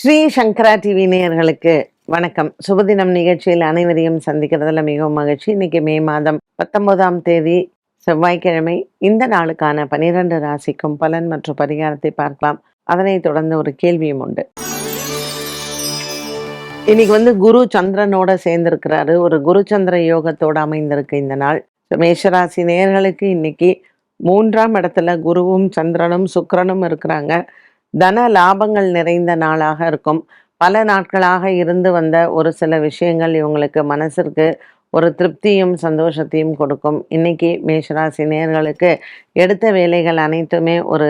ஸ்ரீ சங்கரா TV நேயர்களுக்கு வணக்கம். சுபதினம் நிகழ்ச்சியில் அனைவரையும் சந்திக்கிறதுல மிகவும் மகிழ்ச்சி. இன்னைக்கு மே மாதம் 19ஆம் தேதி செவ்வாய்க்கிழமை. இந்த நாளுக்கான 12 ராசிக்கும் பலன் மற்றும் பரிகாரத்தை பார்க்கலாம். அதனைத் தொடர்ந்து ஒரு கேள்வியும் உண்டு. இன்னைக்கு குரு சந்திரனோட சேர்ந்திருக்கிறாரு. ஒரு குரு சந்திர யோகத்தோட அமைந்திருக்கு இந்த நாள். மேஷராசி நேயர்களுக்கு இன்னைக்கு 3ஆம் இடத்துல குருவும் சந்திரனும் சுக்கிரனும் இருக்கிறாங்க. தன லாபங்கள் நிறைந்த நாளாக இருக்கும். பல நாட்களாக இருந்து வந்த ஒரு சில விஷயங்கள் இவங்களுக்கு மனசிற்கு ஒரு திருப்தியும் சந்தோஷத்தையும் கொடுக்கும். இன்னைக்கு மேஷராசி நேயர்களுக்கு எடுத்த வேலைகள் அனைத்துமே ஒரு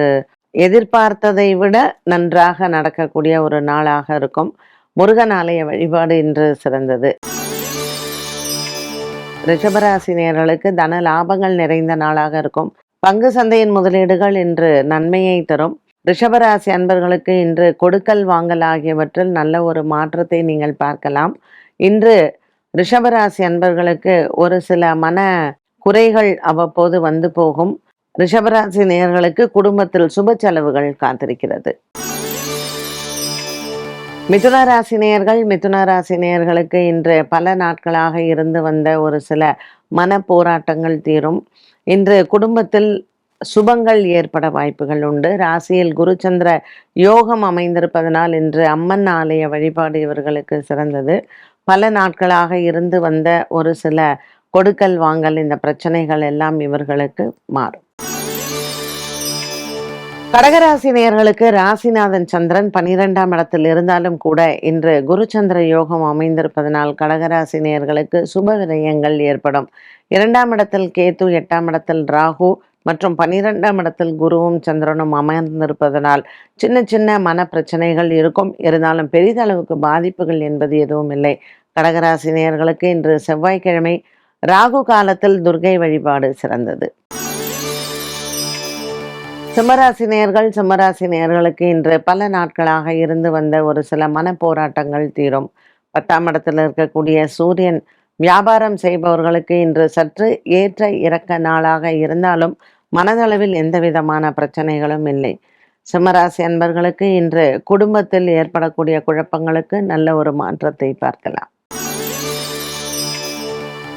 எதிர்பார்த்ததை விட நன்றாக நடக்கக்கூடிய ஒரு நாளாக இருக்கும். முருகன் ஆலய வழிபாடு இன்று சிறந்தது. ரிஷபராசி நேயர்களுக்கு தன லாபங்கள் நிறைந்த நாளாக இருக்கும். பங்கு சந்தையின் முதலீடுகள் இன்று நன்மையை தரும். ரிஷபராசி அன்பர்களுக்கு இன்று கொடுக்கல் வாங்கல் ஆகியவற்றில் நல்ல ஒரு மாற்றத்தை நீங்கள் பார்க்கலாம். இன்று ரிஷபராசி அன்பர்களுக்கு ஒரு சில மன குறைகள் அவ்வப்போது வந்து போகும். ரிஷபராசி நேயர்களுக்கு குடும்பத்தில் சுப செலவுகள் காத்திருக்கிறது. மிதுன ராசி நேயர்களுக்கு இன்று பல நாட்களாக இருந்து வந்த ஒரு சில மன போராட்டங்கள் தீரும். இன்று குடும்பத்தில் சுபங்கள் ஏற்பட வாய்ப்புகள் உண்டு. ராசியில் குருச்சந்திர யோகம் அமைந்திருப்பதனால் இன்று அம்மன் ஆலய வழிபாடு இவர்களுக்கு சிறந்தது. பல நாட்களாக இருந்து வந்த ஒரு சில கொடுக்கல் வாங்கல் இந்த பிரச்சனைகள் எல்லாம் இவர்களுக்கு மாறும். கடகராசி நேயர்களுக்கு ராசிநாதன் சந்திரன் 12ஆம் இடத்தில் இருந்தாலும் கூட இன்று குருச்சந்திர யோகம் அமைந்திருப்பதனால் கடகராசி நேயர்களுக்கு சுப விரயங்கள் ஏற்படும். 2ஆம் இடத்தில் கேது, 8ஆம் இடத்தில் ராகு மற்றும் 12ஆம் இடத்தில் குருவும் சந்திரனும் அமர்ந்திருப்பதனால் சின்ன சின்ன மன பிரச்சனைகள் இருக்கும். இருந்தாலும் பெரிதளவுக்கு பாதிப்புகள் என்பது எதுவும் இல்லை. கடகராசி நேயர்களுக்கு இன்று செவ்வாய்க்கிழமை. ராகு காலத்தில் துர்கை வழிபாடு சிறந்தது. சிம்மராசி நேயர்களுக்கு இன்று பல நாட்களாக இருந்து வந்த ஒரு சில மன போராட்டங்கள் தீரும். 10ஆம் இடத்தில் இருக்கக்கூடிய சூரியன் வியாபாரம் செய்பவர்களுக்கு இன்று சற்று ஏற்ற இறக்க நாளாக இருந்தாலும் மனதளவில் எந்த விதமான பிரச்சனைகளும் இல்லை. சிம்மராசி அன்பர்களுக்கு இன்று குடும்பத்தில் ஏற்படக்கூடிய குழப்பங்களுக்கு நல்ல ஒரு மாற்றத்தை பார்க்கலாம்.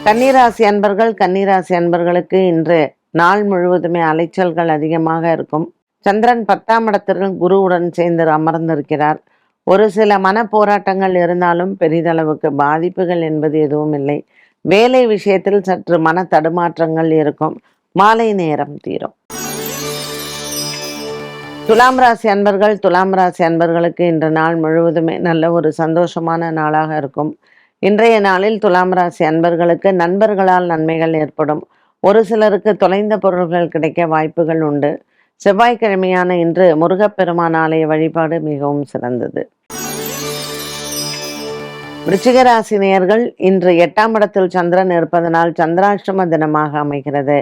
கன்னிராசி அன்பர்களுக்கு இன்று நாள் முழுவதுமே அலைச்சல்கள் அதிகமாக இருக்கும். சந்திரன் 10ஆம் இடத்தில் குருவுடன் சேர்ந்து அமர்ந்திருக்கிறார். ஒரு சில மன போராட்டங்கள் இருந்தாலும் பெரிதளவுக்கு பாதிப்புகள் என்பது எதுவும் இல்லை. வேலை விஷயத்தில் சற்று மன தடுமாற்றங்கள் இருக்கும். மாலை நேரம் தீரும். துலாம் ராசி அன்பர்களுக்கு இன்று நாள் முழுவதுமே நல்ல ஒரு சந்தோஷமான நாளாக இருக்கும். இன்றைய நாளில் துலாம் ராசி அன்பர்களுக்கு நண்பர்களால் நன்மைகள் ஏற்படும். ஒரு சிலருக்கு தொலைந்த பொருள்கள் கிடைக்க வாய்ப்புகள் உண்டு. செவ்வாய்க்கிழமையான இன்று முருகப்பெருமான் ஆலய வழிபாடு மிகவும் சிறந்தது. விருச்சிக ராசி நேயர்கள் இன்று 8ஆம் இடத்தில் சந்திரன் இருப்பதனால் சந்திராஷ்டம தினமாக அமைகிறது.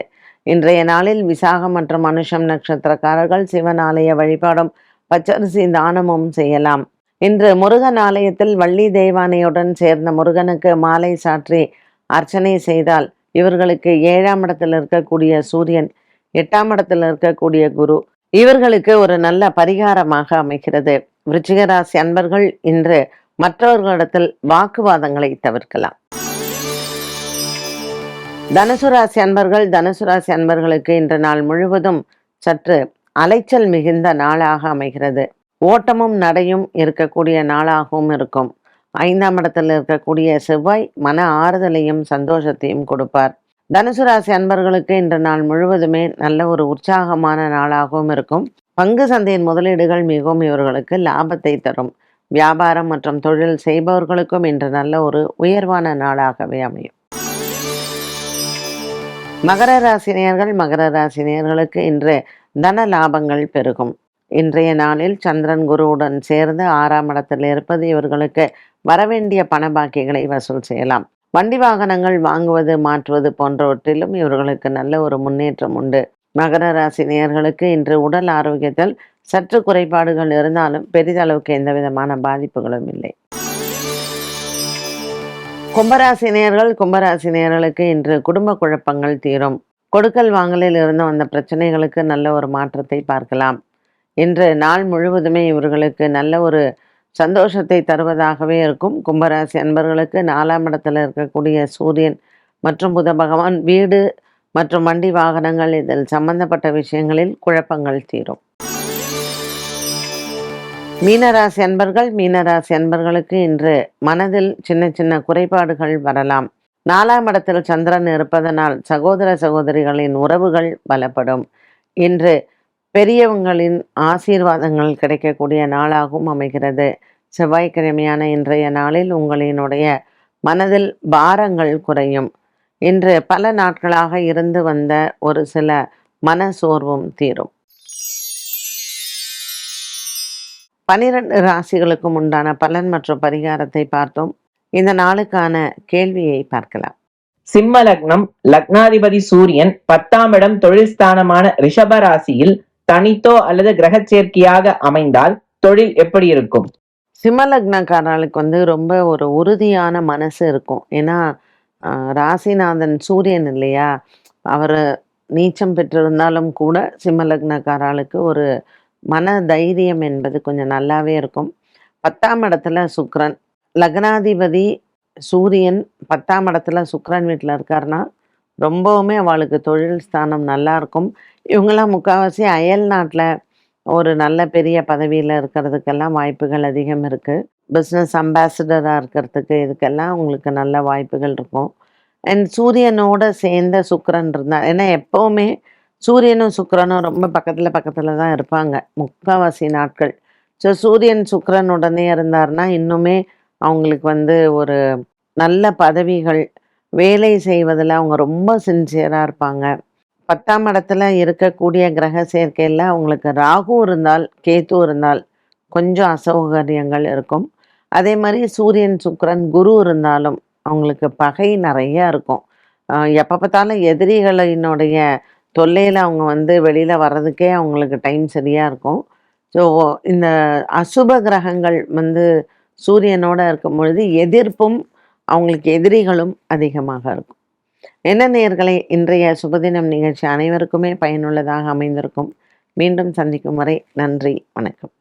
இன்றைய நாளில் விசாகம் மற்றும் அனுஷம் நட்சத்திரக்காரர்கள் சிவன் ஆலய வழிபாடும் பச்சரிசி தானமும் செய்யலாம். இன்று முருகன் ஆலயத்தில் வள்ளி தெய்வானையுடன் சேர்ந்த முருகனுக்கு மாலை சாற்றி அர்ச்சனை செய்தால் இவர்களுக்கு 7ஆம் இடத்தில் இருக்கக்கூடிய சூரியன், 8ஆம் இடத்தில் இருக்கக்கூடிய குரு இவர்களுக்கு ஒரு நல்ல பரிகாரமாக அமைகிறது. விருச்சிக ராசி அன்பர்கள் இன்று மற்றவர்களிடத்தில் வாக்குவாதங்களை தவிர்க்கலாம். தனுசு ராசி அன்பர்களுக்கு இன்று நாள் முழுவதும் சற்று அலைச்சல் மிகுந்த நாளாக அமைகிறது. ஓட்டமும் நடையும் இருக்கக்கூடிய நாளாகவும் இருக்கும். 5ஆம் இடத்தில் இருக்கக்கூடிய செவ்வாய் மன ஆறுதலையும் சந்தோஷத்தையும் கொடுப்பார். தனுசு ராசி அன்பர்களுக்கு இன்று நாள் முழுவதுமே நல்ல ஒரு உற்சாகமான நாளாகவும் இருக்கும். பங்கு சந்தையின் முதலீடுகள் மிகவும் இவர்களுக்கு லாபத்தை தரும். வியாபாரம் மற்றும் தொழில் செய்பவர்களுக்கும் இன்று நல்ல ஒரு உயர்வான நாளாகவே அமையும். மகர ராசி நேயர்களுக்கு இன்று தன லாபங்கள் பெருகும். இன்றைய நாளில் சந்திரன் குருவுடன் சேர்ந்து 6ஆம் இடத்தில் இருப்பது இவர்களுக்கு வரவேண்டிய பண பாக்கிகளை வசூல் செய்யலாம். வண்டி வாகனங்கள் வாங்குவது, மாற்றுவது போன்றவற்றிலும் இவர்களுக்கு நல்ல ஒரு முன்னேற்றம் உண்டு. மகர ராசி நேயர்களுக்கு இன்று உடல் ஆரோக்கியத்தில் சற்று குறைபாடுகள் இருந்தாலும் பெரிதளவுக்கு எந்த விதமான பாதிப்புகளும் இல்லை. கும்பராசி நேயர்களுக்கு இன்று குடும்ப குழப்பங்கள் தீரும். கொடுக்கல் வாங்கலில் இருந்து வந்த பிரச்சனைகளுக்கு நல்ல ஒரு மாற்றத்தை பார்க்கலாம். இன்று நாள் முழுவதுமே இவர்களுக்கு நல்ல ஒரு சந்தோஷத்தை தருவதாகவே இருக்கும். கும்பராசி அன்பர்களுக்கு 4ஆம் இடத்துல இருக்கக்கூடிய சூரியன் மற்றும் புத பகவான் வீடு மற்றும் வண்டி வாகனங்கள் இதில் சம்பந்தப்பட்ட விஷயங்களில் குழப்பங்கள் தீரும். மீனராசி அன்பர்களுக்கு இன்று மனதில் சின்ன சின்ன குறைபாடுகள் வரலாம். 4ஆம் இடத்தில் சந்திரன் இருப்பதனால் சகோதர சகோதரிகளின் உறவுகள் பலப்படும். இன்று பெரியவங்களின் ஆசீர்வாதங்கள் கிடைக்கக்கூடிய நாளாகவும் அமைகிறது. செவ்வாய்க்கிழமையான இன்றைய நாளில் உங்களினுடைய மனதில் பாரங்கள் குறையும். இன்று பல நாட்களாக இருந்து வந்த ஒரு சில மன சோர்வும் தீரும். 12 ராசிகளுக்கும் உண்டான பலன் மற்றும் பரிகாரத்தை பார்த்தோம். இந்த நாளுக்கான கேள்வியை பார்க்கலாம். சிம்ம லக்னம், லக்னாதிபதி சூரியன் 10ஆம் இடம் தொழில் ஸ்தானமான ரிஷப ராசியில் தனித்தோ அல்லது கிரக சேர்க்கையாக அமைந்தால் தொழில் எப்படி இருக்கும்? சிம்ம லக்னக்காரர்களுக்கு ரொம்ப ஒரு உறுதியான மனசு இருக்கும். ஏன்னா ராசிநாதன் சூரியன் இல்லையா, அவர் நீச்சம் பெற்றிருந்தாலும் கூட சிம்ம லக்னக்காரர்களுக்கு ஒரு மன தைரியம் என்பது கொஞ்சம் நல்லாவே இருக்கும். 10ஆம் இடத்துல சுக்கிரன், லக்னாதிபதி சூரியன் 10ஆம் இடத்துல சுக்கிரன் வீட்டில் இருக்காருன்னா ரொம்பவுமே அவளுக்கு தொழில் ஸ்தானம் நல்லா இருக்கும். இவங்கெல்லாம் முக்கால்வாசி அயல் நாட்டில் ஒரு நல்ல பெரிய பதவியில் இருக்கிறதுக்கெல்லாம் வாய்ப்புகள் அதிகம் இருக்குது. பிஸ்னஸ் அம்பாசிடராக இருக்கிறதுக்கு இதுக்கெல்லாம் உங்களுக்கு நல்ல வாய்ப்புகள் இருக்கும். அண்ட் சூரியனோட சேர்ந்த சுக்கிரன் இருந்தால், ஏன்னா எப்போவுமே சூரியனும் சுக்கிரனும் ரொம்ப பக்கத்தில் தான் இருப்பாங்க முக்கால்வாசி நாட்கள். ஸோ சூரியன் சுக்கிரன் உடனே இருந்தார்னா இன்னுமே அவங்களுக்கு ஒரு நல்ல பதவிகள், வேலை செய்வதில் அவங்க ரொம்ப சின்சியராக இருப்பாங்க. 10ஆம் இடத்துல இருக்கக்கூடிய கிரக சேர்க்கையில் அவங்களுக்கு ராகு இருந்தால், கேத்து இருந்தால் கொஞ்சம் அசௌகரியங்கள் இருக்கும். அதே மாதிரி சூரியன் சுக்கிரன் குரு இருந்தாலும் அவங்களுக்கு பகை நிறையா இருக்கும். எப்போ பார்த்தாலும் எதிரிகளினுடைய தொல்லையில் அவங்க வெளியில் வர்றதுக்கே அவங்களுக்கு டைம் சரியாக இருக்கும். ஸோ இந்த அசுப கிரகங்கள் சூரியனோட இருக்கும் பொழுது எதிர்ப்பும் அவங்களுக்கு எதிரிகளும் அதிகமாக இருக்கும். என்ன நேயர்களே, இன்றைய சுபதினம் நிகழ்ச்சி அனைவருக்குமே பயனுள்ளதாக அமைந்திருக்கும். மீண்டும் சந்திக்கும் வரை நன்றி, வணக்கம்.